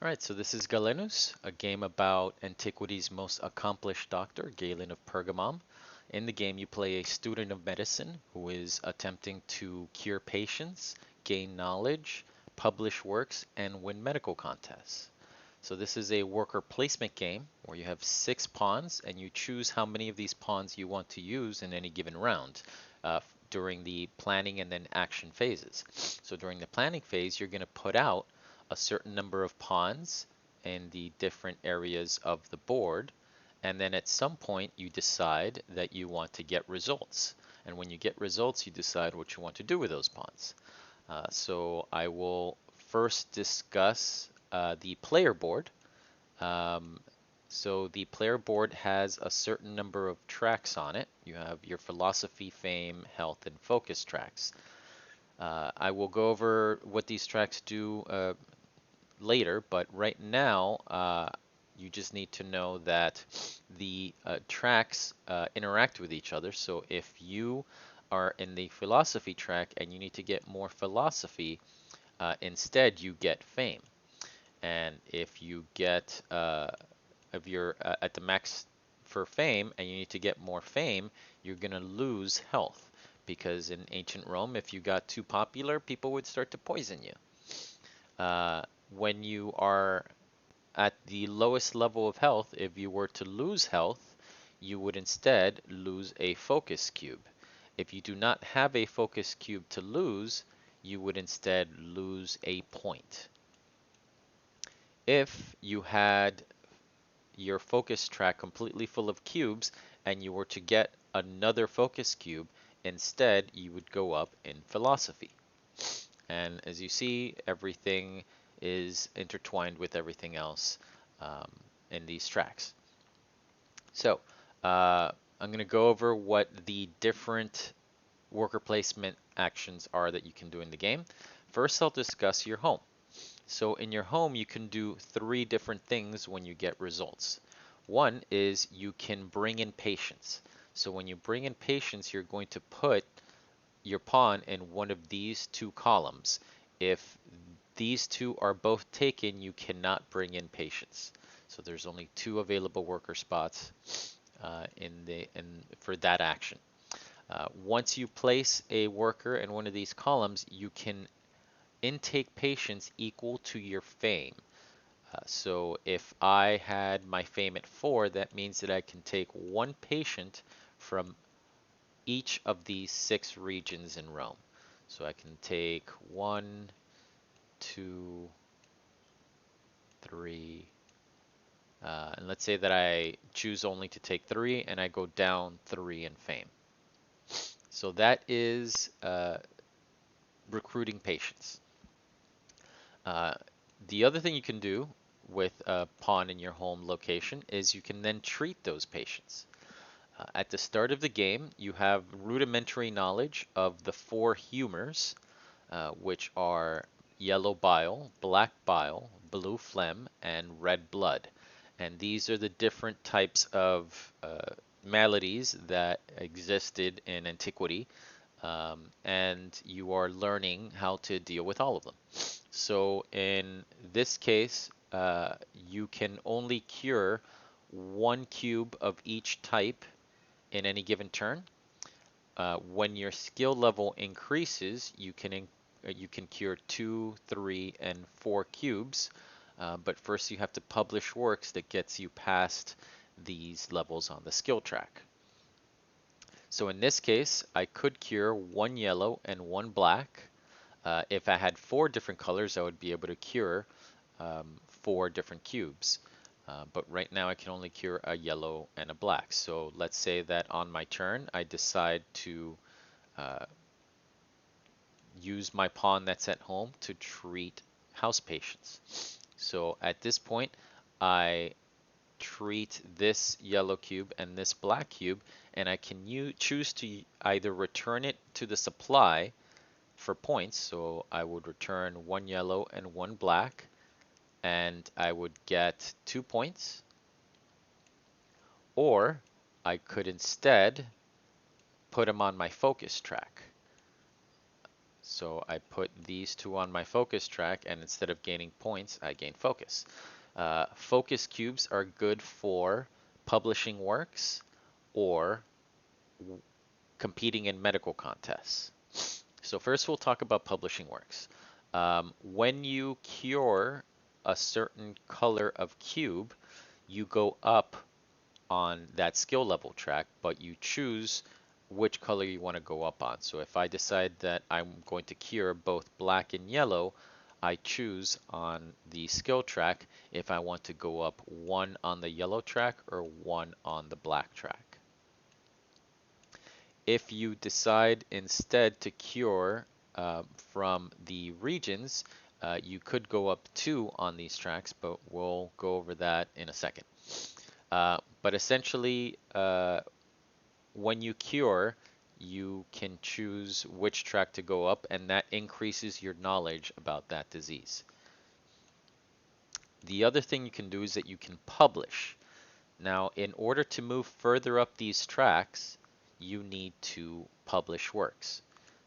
Alright, so this is Galenus, a game about antiquity's most accomplished doctor, Galen of Pergamum. In the game, you play a student of medicine who is attempting to cure patients, gain knowledge, publish works, and win medical contests. So this is a worker placement game where you have 6 pawns and you choose how many of these pawns you want to use in any given round during the planning and then action phases. So during the planning phase, you're going to put out a certain number of pawns in the different areas of the board, and then at some point you decide that you want to get results. And when you get results, you decide what you want to do with those pawns. So I will first discuss the player board. Um, so the player board has a certain number of tracks on it. You have your philosophy, fame, health, and focus tracks. I will go over what these tracks do later, but right now you just need to know that the tracks interact with each other. So if you are in the philosophy track and you need to get more philosophy, instead you get fame. And if you get if you're at the max for fame and you need to get more fame, you're going to lose health. Because in ancient Rome, if you got too popular, people would start to poison you. Uh, when you are at the lowest level of health, if you were to lose health, you would instead lose a focus cube. If you do not have a focus cube to lose, you would instead lose a point. If you had your focus track completely full of cubes and you were to get another focus cube, instead you would go up in philosophy. And as you see, everything is intertwined with everything else um, in these tracks. So I'm going to go over what the different worker placement actions are that you can do in the game. First, I'll discuss your home. So in your home, you can do 3 different things when you get results. One is you can bring in patients. So when you bring in patients, you're going to put your pawn in one of these 2 columns. If these 2 are both taken, you cannot bring in patients. So there's only 2 available worker spots for that action. Once you place a worker in one of these columns, you can intake patients equal to your fame. So if I had my fame at 4, that means that I can take 1 patient from each of these 6 regions in Rome. So I can take 1, 2, 3, and let's say that I choose only to take 3 and I go down 3 in fame. So that is recruiting patients. Uh, the other thing you can do with a pawn in your home location is you can then treat those patients. At the start of the game, you have rudimentary knowledge of the 4 humors, which are yellow bile, black bile, blue phlegm, and red blood. And these are the different types of maladies that existed in antiquity, and you are learning how to deal with all of them. So in this case, you can only cure 1 cube of each type in any given turn. When your skill level increases, you can cure 2, 3, and 4 cubes, but first you have to publish works that gets you past these levels on the skill track. So in this case, I could cure 1 yellow and 1 black. If I had 4 different colors, I would be able to cure 4 different cubes. But right now I can only cure a yellow and a black. So let's say that on my turn I decide to uh, use my pawn that's at home to treat house patients. So at this point I treat this yellow cube and this black cube, and I can choose to either return it to the supply for points. So I would return 1 yellow and 1 black, and I would get 2 points. Or I could instead put them on my focus track. So I put these two on my focus track, and instead of gaining points, I gain focus. Focus cubes are good for publishing works or competing in medical contests. So first we'll talk about publishing works. When you cure a certain color of cube, you go up on that skill level track, but you choose which color you want to go up on. So if I decide that I'm going to cure both black and yellow, I choose on the skill track if I want to go up one on the yellow track or one on the black track. If you decide instead to cure from the regions, you could go up two on these tracks, but we'll go over that in a second. But essentially, when you cure, you can choose which track to go up, and that increases your knowledge about that disease. The other thing you can do is that you can publish. Now, in order to move further up these tracks, you need to publish works.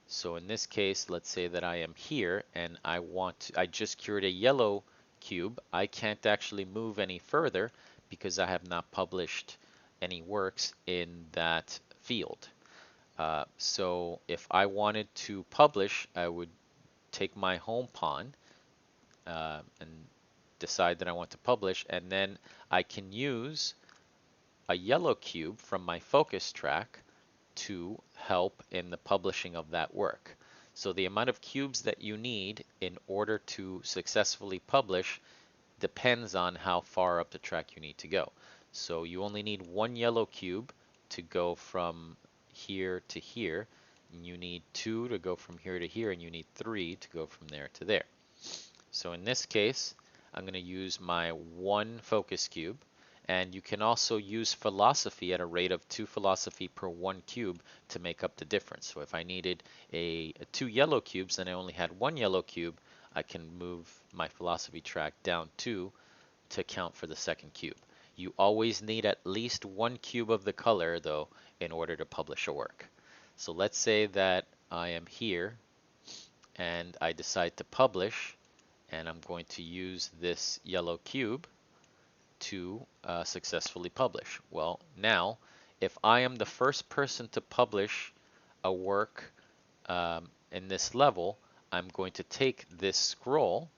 So in this case, let's say that I am here and I just cured a yellow cube. I can't actually move any further because I have not published any works in that field. So if I wanted to publish, I would take my home pawn and decide that I want to publish, and then I can use a yellow cube from my focus track to help in the publishing of that work. So the amount of cubes that you need in order to successfully publish depends on how far up the track you need to go. So you only need one yellow cube to go from here to here, and you need two to go from here to here, and you need three to go from there to there. So in this case, I'm going to use my one focus cube, and you can also use philosophy at a rate of 2 philosophy per 1 cube to make up the difference. So if I needed two yellow cubes and I only had one yellow cube, I can move my philosophy track down 2 to count for the second cube. You always need at least one cube of the color, though, in order to publish a work. So let's say that I am here and I decide to publish, and I'm going to use this yellow cube to successfully publish. Well, now, if I am the first person to publish a work in this level, I'm going to take this scroll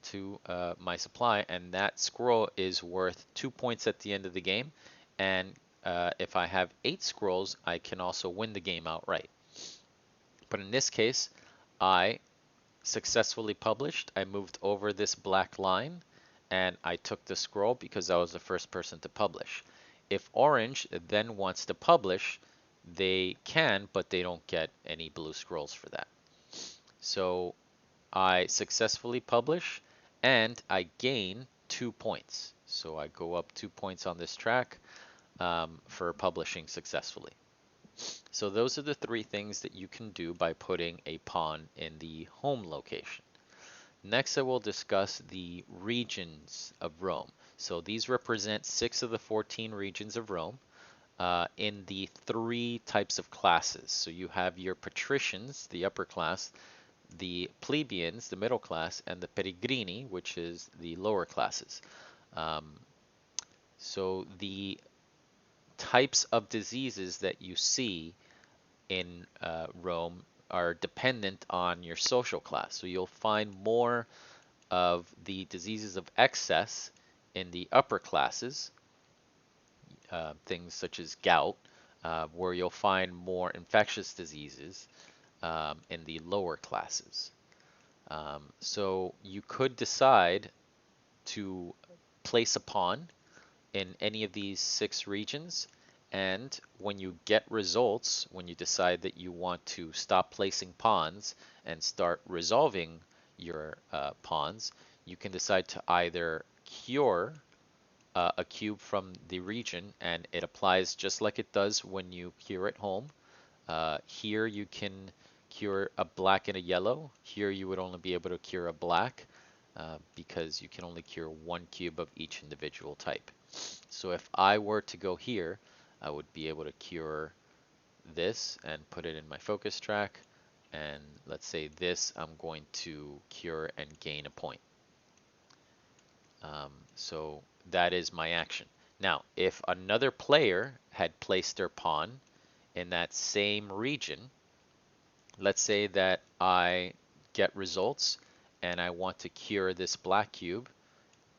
to my supply, and that scroll is worth 2 points at the end of the game. And if I have 8 scrolls, I can also win the game outright. But in this case, I successfully published. I moved over this black line, and I took the scroll because I was the first person to publish. If Orange then wants to publish, they can, but they don't get any blue scrolls for that. So I successfully publish, and I gain 2 points. So I go up 2 points on this track for publishing successfully. So those are the 3 things that you can do by putting a pawn in the home location. Next, I will discuss the regions of Rome. So these represent 6 of the 14 regions of Rome in the 3 types of classes. So you have your patricians, the upper class, the plebeians, the middle class, and the peregrini, which is the lower classes. So the types of diseases that you see in Rome are dependent on your social class. So you'll find more of the diseases of excess in the upper classes, things such as gout, where you'll find more infectious diseases in the lower classes. So you could decide to place a pawn in any of these 6 regions, and when you get results, when you decide that you want to stop placing pawns and start resolving your pawns, you can decide to either cure a cube from the region, and it applies just like it does when you cure at home. Here you can cure a black and a yellow. Here you would only be able to cure a black because you can only cure 1 cube of each individual type. So if I were to go here, I would be able to cure this and put it in my focus track, And let's say this, I'm going to cure and gain a point. So that is my action. Now, if another player had placed their pawn in that same region, let's say that I get results and I want to cure this black cube,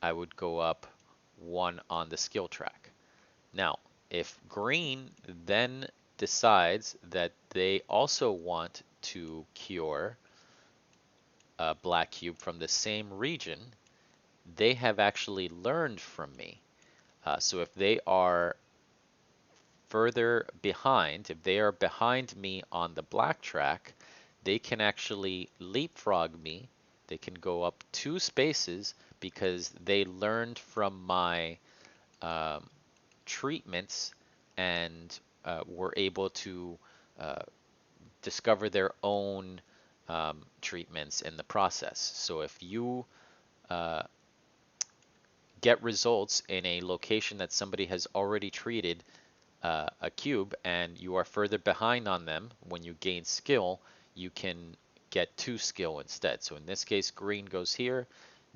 I would go up 1 on the skill track. Now, if green then decides that they also want to cure a black cube from the same region, they have actually learned from me. So if they are further behind, if they are behind me on the black track, they can actually leapfrog me. They can go up 2 spaces because they learned from my um, treatments and were able to uh, discover their own treatments in the process. So if you uh, get results in a location that somebody has already treated a cube and you are further behind on them, when you gain skill, you can get 2 skill instead. So in this case, green goes here,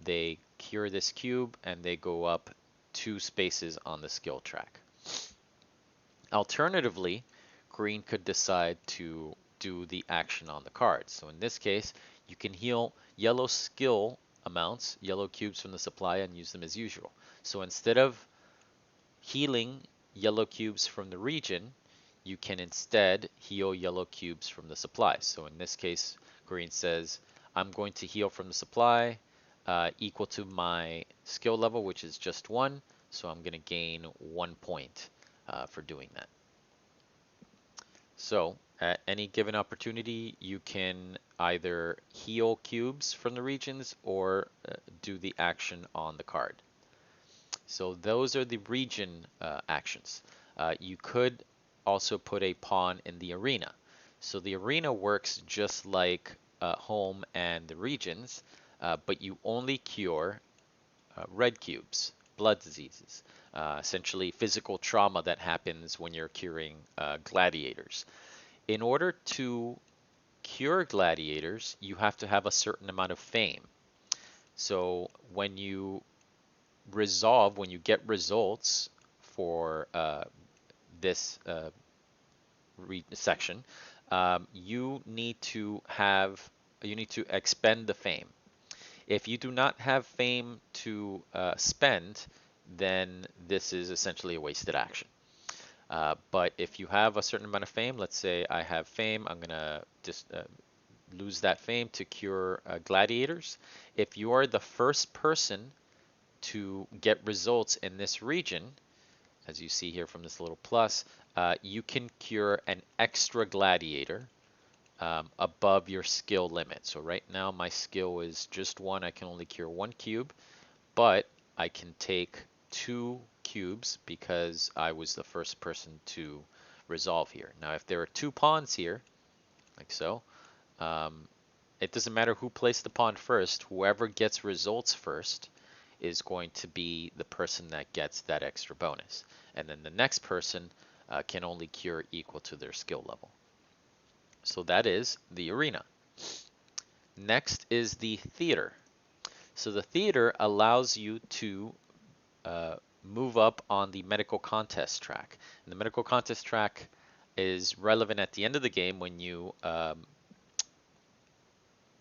they cure this cube, and they go up 2 spaces on the skill track. Alternatively, green could decide to do the action on the card. So in this case, you can heal yellow skill amounts, yellow cubes from the supply, and use them as usual. So instead of healing yellow cubes from the region, you can instead heal yellow cubes from the supply. So in this case, green says, I'm going to heal from the supply equal to my skill level, which is just 1. So I'm going to gain 1 point for doing that. So at any given opportunity, you can either heal cubes from the regions or do the action on the card. So those are the region actions. You could also put a pawn in the arena. So the arena works just like home and the regions, but you only cure red cubes, blood diseases, essentially physical trauma that happens when you're curing gladiators. In order to cure gladiators, you have to have a certain amount of fame. So when you when you get results for this section, you need to expend the fame. If you do not have fame to spend, then this is essentially a wasted action. But if you have a certain amount of fame, let's say I have fame, I'm gonna just lose that fame to cure gladiators. If you are the first person to get results in this region, as you see here from this little plus, you can cure an extra gladiator above your skill limit. So right now my skill is just 1. I can only cure 1 cube, but I can take 2 cubes because I was the first person to resolve here. Now if there are 2 pawns here, like so, it doesn't matter who placed the pawn first. Whoever gets results first is going to be the person that gets that extra bonus. And then the next person can only cure equal to their skill level. So that is the arena. Next is the theater. So the theater allows you to move up on the medical contest track. And the medical contest track is relevant at the end of the game when you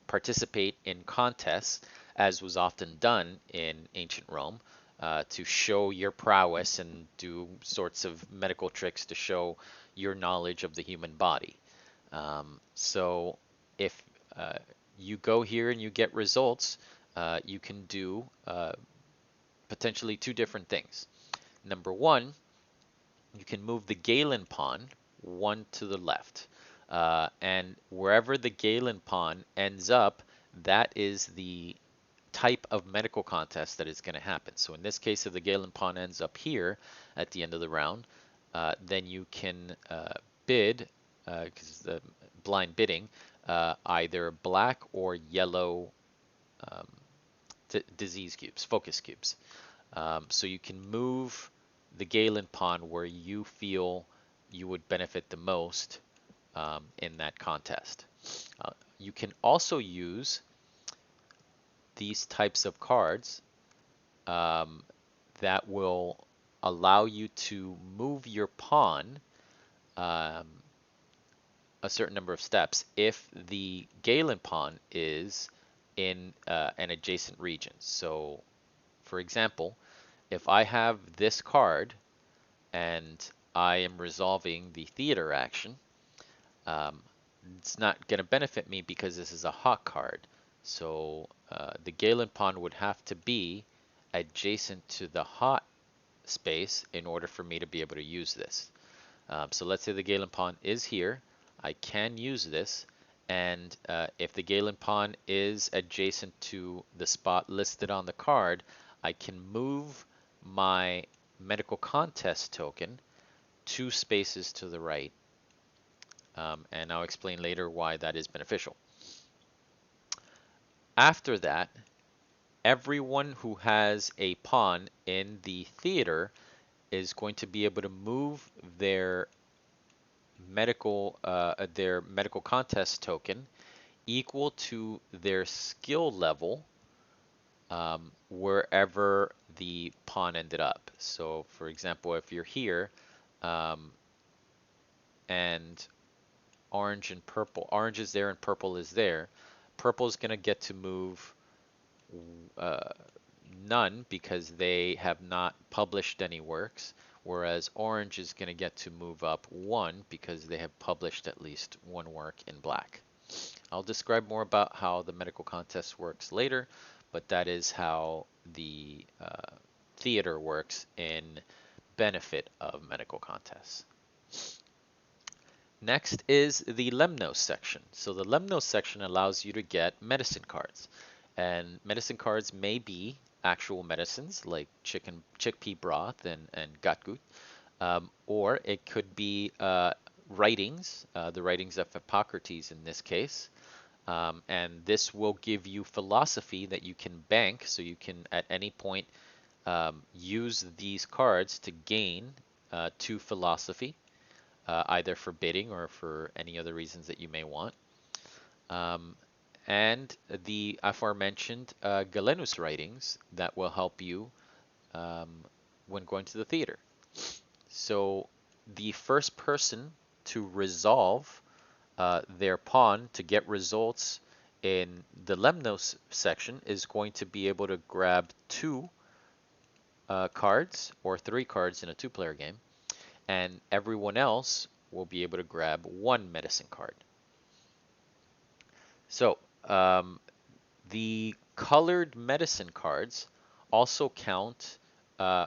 participate in contests, as was often done in ancient Rome, to show your prowess and do sorts of medical tricks to show your knowledge of the human body. So if you go here and you get results, you can do potentially 2 different things. Number 1, you can move the Galen pawn 1 to the left. And wherever the Galen pawn ends up, that is the type of medical contest that is going to happen. So in this case, if the Galen pawn ends up here at the end of the round, then you can bid, because the blind bidding, either black or yellow disease cubes, focus cubes. So you can move the Galen pawn where you feel you would benefit the most in that contest. You can also use these types of cards um, that will allow you to move your pawn um, a certain number of steps if the Galen pawn is in an adjacent region. So, for example, if I have this card and I am resolving the theater action, um, it's not going to benefit me because this is a hot card. So the Galen pawn would have to be adjacent to the hot space in order for me to be able to use this. So let's say the Galen pawn is here. I can use this, and if the Galen pawn is adjacent to the spot listed on the card, I can move my medical contest token 2 spaces to the right, and I'll explain later why that is beneficial. After that, everyone who has a pawn in the theater is going to be able to move their medical contest token equal to their skill level wherever the pawn ended up. So, for example, if you're here um, and orange is there and purple is there, purple is going to get to move uh, none because they have not published any works, whereas orange is going to get to move up 1 because they have published at least 1 work in black. I'll describe more about how the medical contest works later, but that is how the theater works in benefit of medical contests. Next is the Lemnos section. So the Lemnos section allows you to get medicine cards. And medicine cards may be actual medicines like chickpea broth and gatgut, or it could be writings, the writings of Hippocrates in this case. And this will give you philosophy that you can bank, so you can at any point use these cards to gain 2 philosophy, either for bidding or for any other reasons that you may want. And the aforementioned Galenus writings that will help you when going to the theater. So the first person to resolve their pawn to get results in the Lemnos section is going to be able to grab 2 cards or 3 cards in a 2-player game, and everyone else will be able to grab 1 medicine card. So the colored medicine cards also count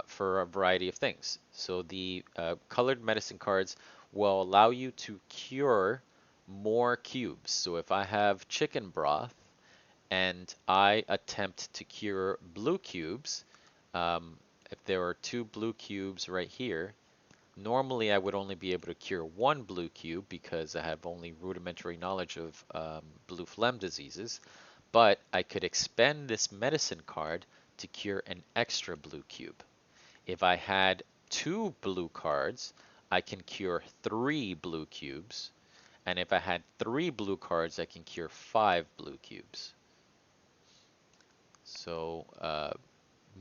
for a variety of things. So the colored medicine cards will allow you to cure more cubes. So if I have chicken broth and I attempt to cure blue cubes, if there are 2 blue cubes right here, normally I would only be able to cure 1 blue cube because I have only rudimentary knowledge of blue phlegm diseases, but I could expend this medicine card to cure an extra blue cube. If I had 2 blue cards, I can cure 3 blue cubes, and if I had 3 blue cards, I can cure 5 blue cubes. So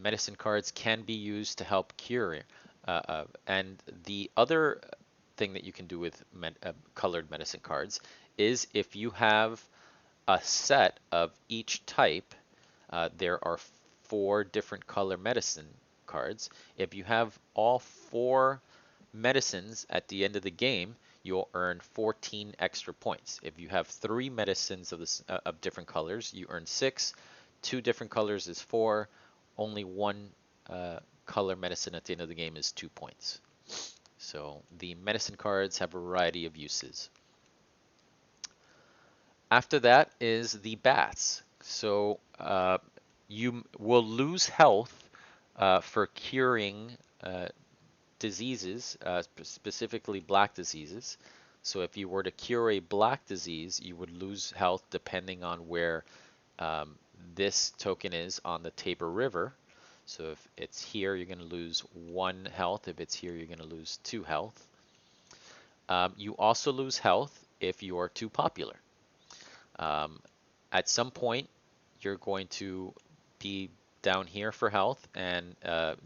medicine cards can be used to help cure. And the other thing that you can do with colored medicine cards is if you have a set of each type, there are 4 different color medicine cards. If you have all 4 medicines at the end of the game, you'll earn 14 extra points. If you have 3 medicines of different colors, you earn 6. 2 different colors is 4. Only 1 color medicine at the end of the game is 2 points. So the medicine cards have a variety of uses. After that is the baths. So you will lose health for curing diseases, specifically black diseases. So if you were to cure a black disease, you would lose health depending on where this token is on the Tabor River. So if it's here, you're going to lose 1 health. If it's here, you're going to lose 2 health. You also lose health if you are too popular. Um, at some point, you're going to be down here for health, and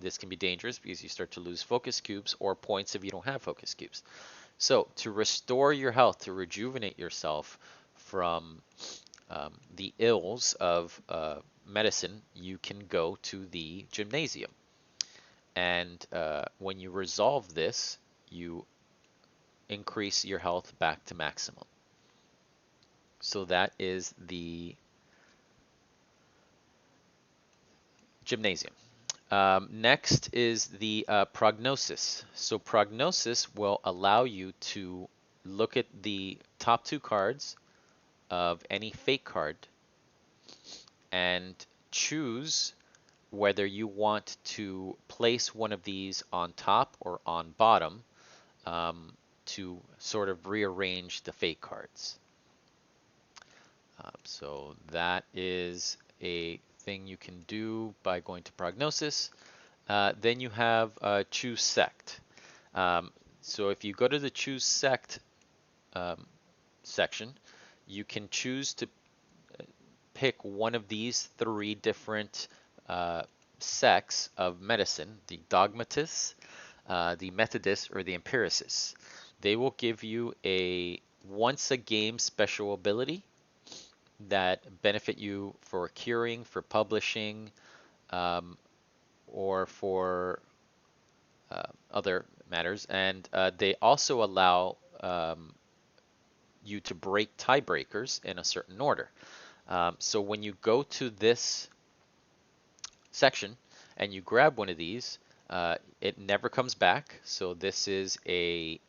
this can be dangerous because you start to lose focus cubes or points if you don't have focus cubes. So to restore your health, to rejuvenate yourself from the ills of medicine, you can go to the gymnasium. And when you resolve this, you increase your health back to maximum. So that is the gymnasium. Next is the prognosis. So prognosis will allow you to look at the top two cards of any fake card and choose whether you want to place one of these on top or on bottom to sort of rearrange the fake cards. So that is a thing you can do by going to prognosis. Then you have choose sect. So if you go to the choose sect section, you can choose to pick one of these three different sects of medicine: the dogmatists, the Methodists, or the empiricists. They will give you a once a game special ability that benefit you for curing, for publishing, um, or for other matters. And they also allow you to break tiebreakers in a certain order. So when you go to this section and you grab one of these, it never comes back. So this is a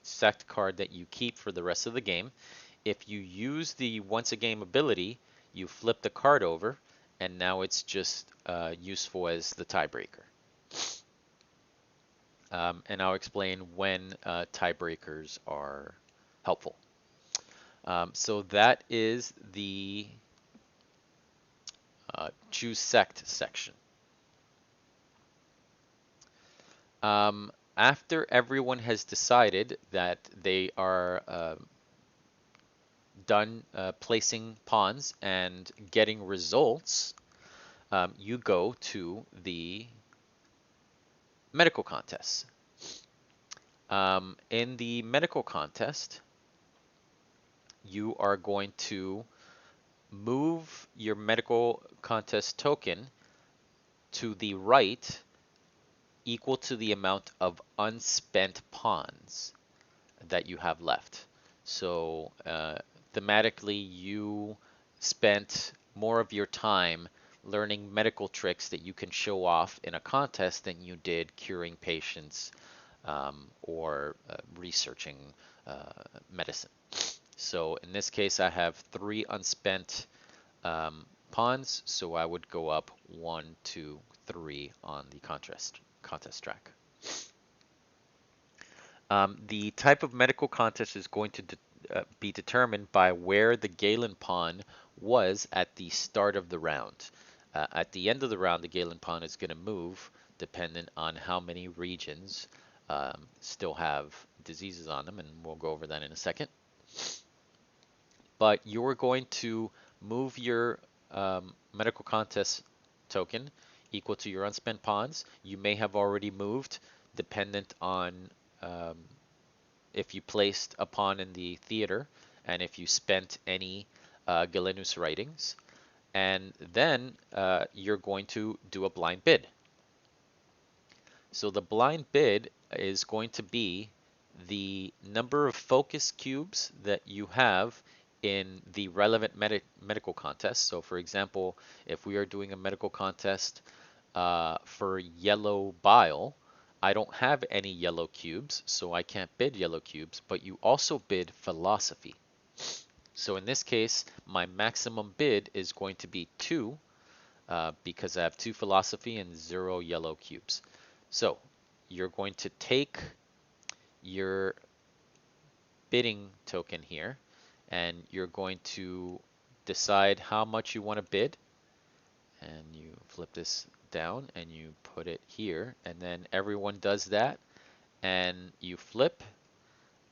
sect card that you keep for the rest of the game. If you use the once a game ability, you flip the card over, and now it's just useful as the tiebreaker. And I'll explain when tiebreakers are helpful. So that is the choose sect section. After everyone has decided that they are done placing pawns and getting results, you go to the medical contest. In the medical contest, you are going to move your medical contest token to the right equal to the amount of unspent pawns that you have left. So thematically, you spent more of your time learning medical tricks that you can show off in a contest than you did curing patients or researching medicine. So in this case, I have 3 unspent pawns, so I would go up 1, 2, 3 on the contest track. The type of medical contest is going to be determined by where the Galen pawn was at the start of the round. At the end of the round, the Galen pawn is going to move dependent on how many regions still have diseases on them, and we'll go over that in a second. But you're going to move your medical contest token equal to your unspent pawns. You may have already moved dependent on if you placed a pawn in the theater and if you spent any Galenus writings. And then you're going to do a blind bid. So the blind bid is going to be the number of focus cubes that you have in the relevant medical contest. So for example, if we are doing a medical contest for yellow bile, I don't have any yellow cubes, so I can't bid yellow cubes, but you also bid philosophy. So in this case, my maximum bid is going to be 2 because I have 2 philosophy and 0 yellow cubes. So you're going to take your bidding token here and you're going to decide how much you want to bid, and you flip this down and you put it here, and then everyone does that and you flip,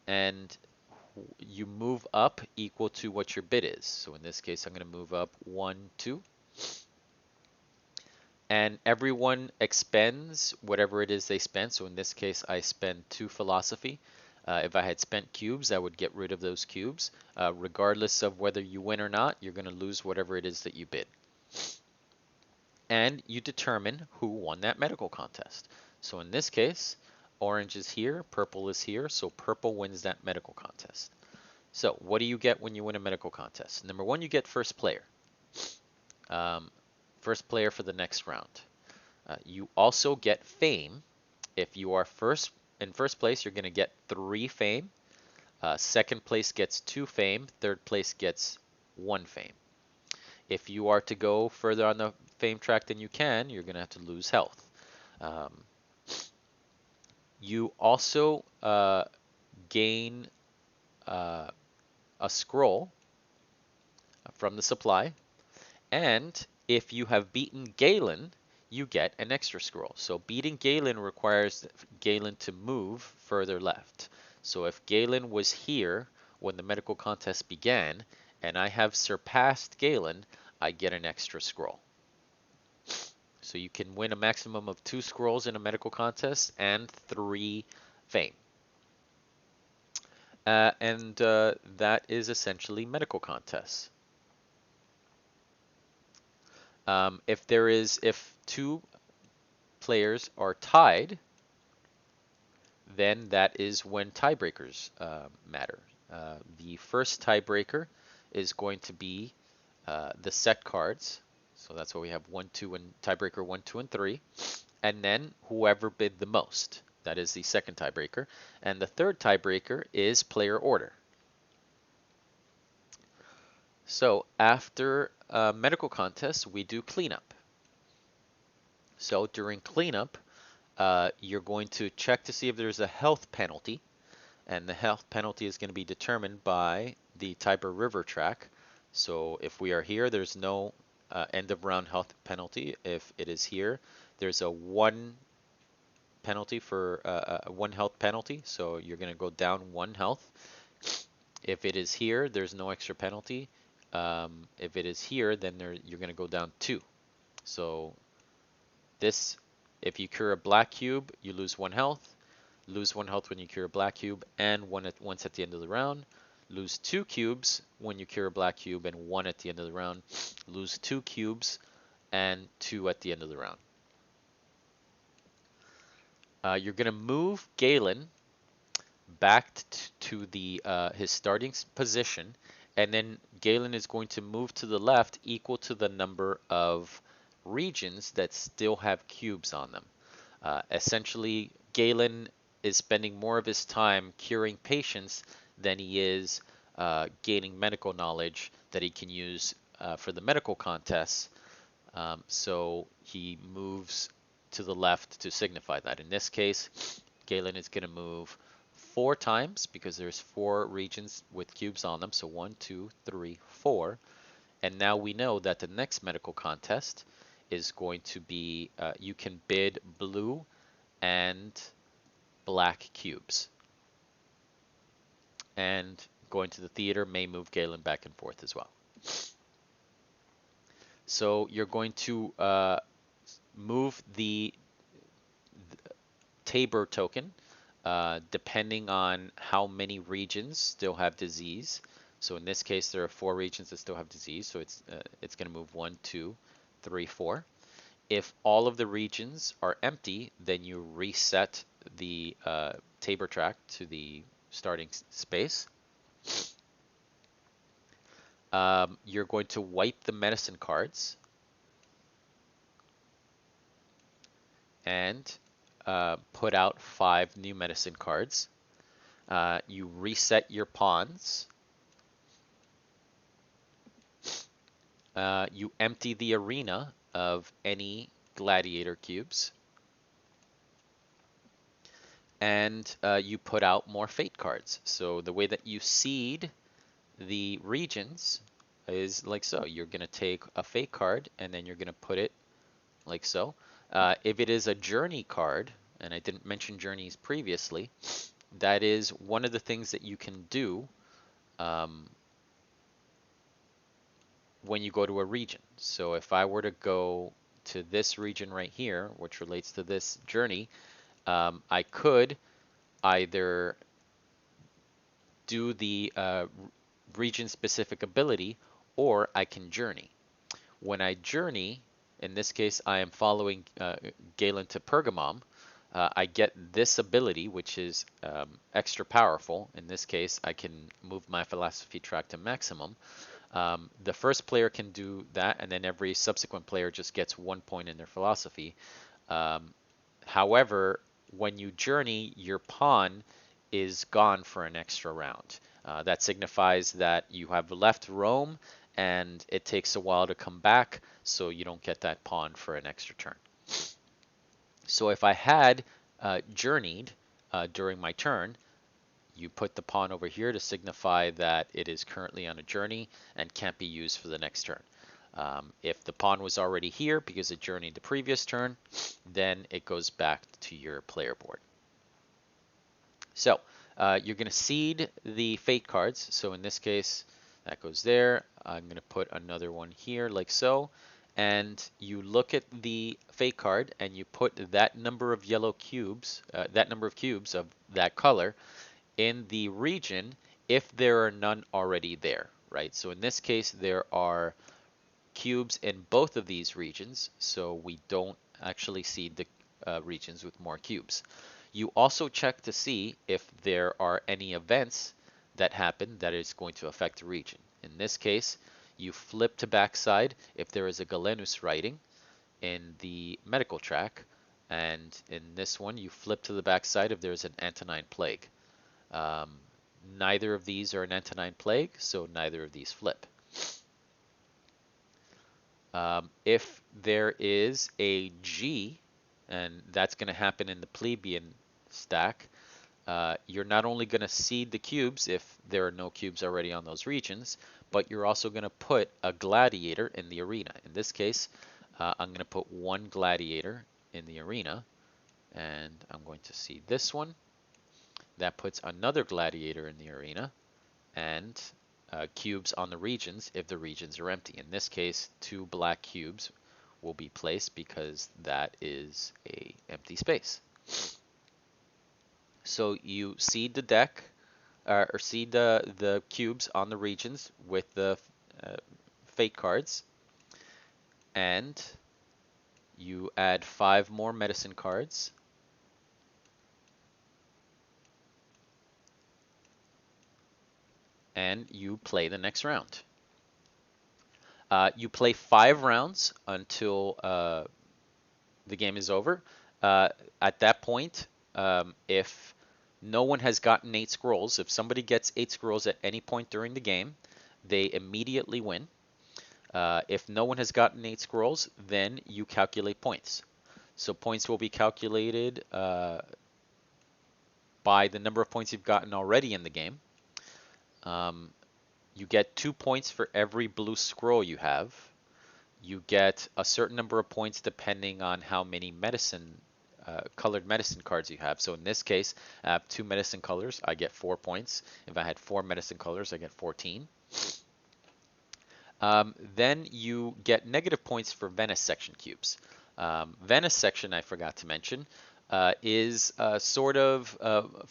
and you move up equal to what your bid is. So in this case, I'm going to move up 1, 2. And everyone expends whatever it is they spend. So in this case, I spend 2 philosophy. If I had spent cubes, I would get rid of those cubes. Regardless of whether you win or not, you're going to lose whatever it is that you bid. And you determine who won that medical contest. So in this case, orange is here, purple is here, so purple wins that medical contest. So what do you get when you win a medical contest? Number 1, you get first player. First player for the next round. You also get fame. If you are in first place, you're going to get 3 fame. Second place gets 2 fame. Third place gets 1 fame. If you are to go further on the fame track than you can, you're going to have to lose health. You also gain a scroll from the supply. And if you have beaten Galen, you get an extra scroll. So beating Galen requires Galen to move further left. So if Galen was here when the medical contest began, and I have surpassed Galen, I get an extra scroll. So you can win a maximum of 2 scrolls in a medical contest and 3 fame. And that is essentially medical contests. If 2 players are tied, then that is when tiebreakers matter. The first tiebreaker is going to be the set cards. So that's why we have 1, 2, and tiebreaker 1, 2, and 3. And then whoever bid the most. That is the second tiebreaker. And the third tiebreaker is player order. So after medical contests, we do cleanup. So during cleanup, you're going to check to see if there's a health penalty. And the health penalty is going to be determined by the Tiber River track. So if we are here, there's no end of round health penalty. If it is here, there's a 1 penalty for 1 health penalty. So you're going to go down 1 health. If it is here, there's no extra penalty. If it is here, then you're going to go down 2. So if you cure a black cube, you lose 1 health. Lose 1 health when you cure a black cube, and once at the end of the round. Lose 2 cubes when you cure a black cube, and 1 at the end of the round. Lose 2 cubes, and 2 at the end of the round. You're going to move Galen back to his starting position, and then Galen is going to move to the left equal to the number of regions that still have cubes on them. Essentially, Galen is spending more of his time curing patients than he is gaining medical knowledge that he can use for the medical contests. So he moves to the left to signify that. In this case, Galen is going to move 4 times because there's 4 regions with cubes on them. So 1, 2, 3, 4. And now we know that the next medical contest is going to be, you can bid blue and black cubes. And going to the theater may move Galen back and forth as well. So you're going to move the Tabor token depending on how many regions still have disease. So in this case, there are 4 regions that still have disease. So it's going to move 1, 2, 3, 4. If all of the regions are empty, then you reset the Tabor track to the starting space. You're going to wipe the medicine cards and put out 5 new medicine cards. You reset your pawns. You empty the arena of any gladiator cubes. And you put out more fate cards. So the way that you seed the regions is like so. You're going to take a fate card and then you're going to put it like so. If it is a journey card, and I didn't mention journeys previously, that is one of the things that you can do um, when you go to a region. So if I were to go to this region right here, which relates to this journey, I could either do the region-specific ability, or I can journey. When I journey, in this case, I am following Galen to Pergamum. I get this ability, which is extra powerful. In this case, I can move my philosophy track to maximum. The first player can do that, and then every subsequent player just gets 1 point in their philosophy. Um, However, when you journey, your pawn is gone for an extra round. That signifies that you have left Rome and it takes a while to come back, so you don't get that pawn for an extra turn. So if I had journeyed during my turn, you put the pawn over here to signify that it is currently on a journey and can't be used for the next turn. If the pawn was already here because it journeyed the previous turn, then it goes back to your player board. So you're going to seed the fate cards. So in this case, that goes there. I'm going to put another one here like so. And you look at the fate card and you put that number of yellow cubes, that number of cubes of that color in the region if there are none already there, right? So in this case, there are cubes in both of these regions, so we don't actually seed the regions with more cubes. You also check to see if there are any events that happen that is going to affect the region. In this case, you flip to backside if there is a Galenus writing in the medical track, and in this one, you flip to the backside if there's an Antonine plague. Um, Neither of these are an Antonine plague, so neither of these flip. If there is a G, and that's going to happen in the plebeian stack, you're not only going to seed the cubes if there are no cubes already on those regions, but you're also going to put a gladiator in the arena. In this case, I'm going to put one gladiator in the arena, and I'm going to seed this one. That puts another gladiator in the arena, and cubes on the regions if the regions are empty. In this case, 2 black cubes will be placed because that is a empty space. So you seed the deck, or seed the cubes on the regions with the fate cards, and you add 5 more medicine cards. And you play the next round. You play 5 rounds until the game is over. At that point, if no one has gotten 8 scrolls, if somebody gets 8 scrolls at any point during the game, they immediately win. If no one has gotten 8 scrolls, then you calculate points. So points will be calculated by the number of points you've gotten already in the game. You get 2 points for every blue scroll you have. You get a certain number of points depending on how many colored medicine cards you have. So in this case, I have 2 medicine colors, I get 4 points. If I had 4 medicine colors, I get 14. Then you get negative points for venesection cubes. Venesection, I forgot to mention, is a sort of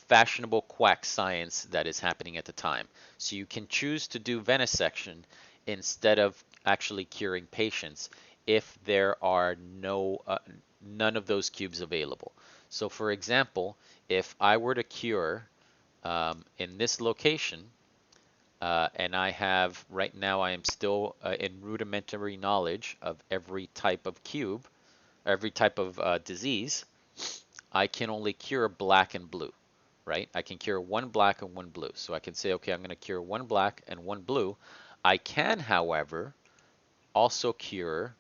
fashionable quack science that is happening at the time. So you can choose to do venesection instead of actually curing patients if there are none of those cubes available. So for example, if I were to cure in this location, and I have, right now I am still in rudimentary knowledge of every type of cube, every type of disease, I can only cure black and blue, right? I can cure 1 black and 1 blue. So I can say, okay, I'm going to cure 1 black and 1 blue. I can, however, also cure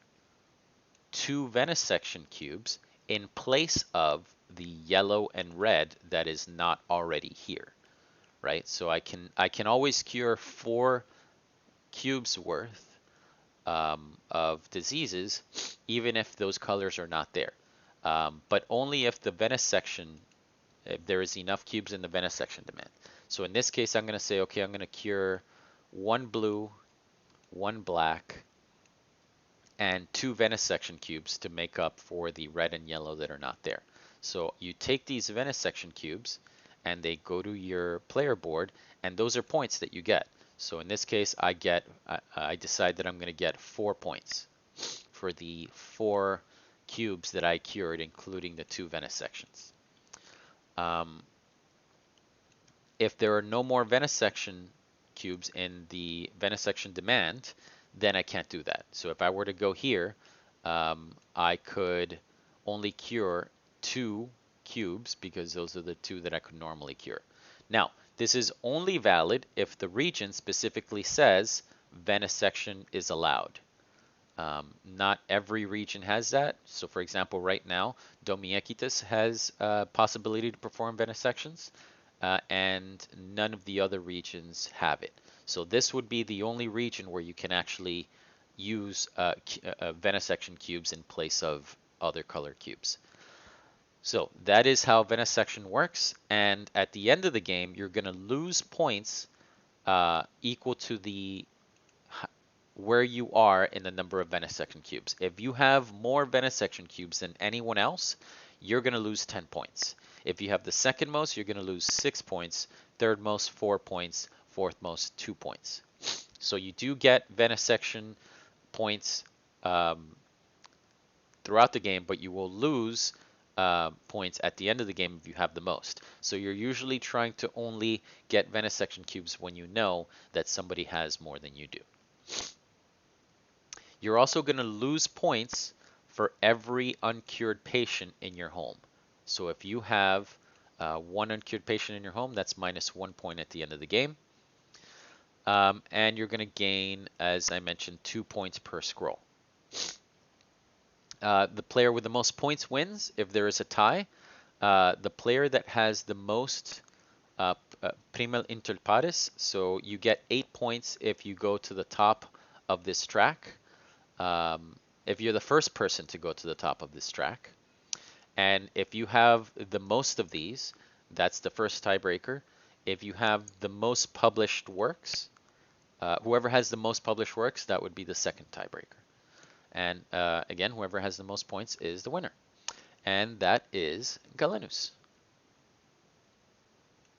2 venesection cubes in place of the yellow and red that is not already here, right? So I can always cure 4 cubes worth of diseases, even if those colors are not there. But only if the venesection, if there is enough cubes in the venesection demand. So in this case, I'm going to say, okay, I'm going to cure 1 blue, 1 black, and 2 venesection cubes to make up for the red and yellow that are not there. So you take these venesection cubes and they go to your player board, and those are points that you get. So in this case, I decide that I'm going to get 4 points for the 4 cubes that I cured, including the 2 venesections. If there are no more venesection cubes in the venesection demand, then I can't do that. So if I were to go here, I could only cure 2 cubes because those are the 2 that I could normally cure. Now, this is only valid if the region specifically says venesection is allowed. Not every region has that. So for example, right now, Domiekitis has a possibility to perform venesections, and none of the other regions have it. So this would be the only region where you can actually use venesection cubes in place of other color cubes. So that is how venesection works, and at the end of the game, you're going to lose points equal to the where you are in the number of venesection cubes. If you have more venesection cubes than anyone else, you're going to lose 10 points. If you have the second most, you're going to lose 6 points, third most 4 points, fourth most 2 points. So you do get venesection points throughout the game, but you will lose points at the end of the game if you have the most. So you're usually trying to only get venesection cubes when you know that somebody has more than you do. You're also going to lose points for every uncured patient in your home. So if you have 1 uncured patient in your home, that's minus 1 point at the end of the game. And you're going to gain, as I mentioned, 2 points per scroll. The player with the most points wins. If there is a tie, the player that has the most primal inter pares, so you get 8 points if you go to the top of this track. If you're the first person to go to the top of this track. And if you have the most of these, that's the first tiebreaker. If you have the most published works, whoever has the most published works, that would be the second tiebreaker. And again, whoever has the most points is the winner. And that is Galenus.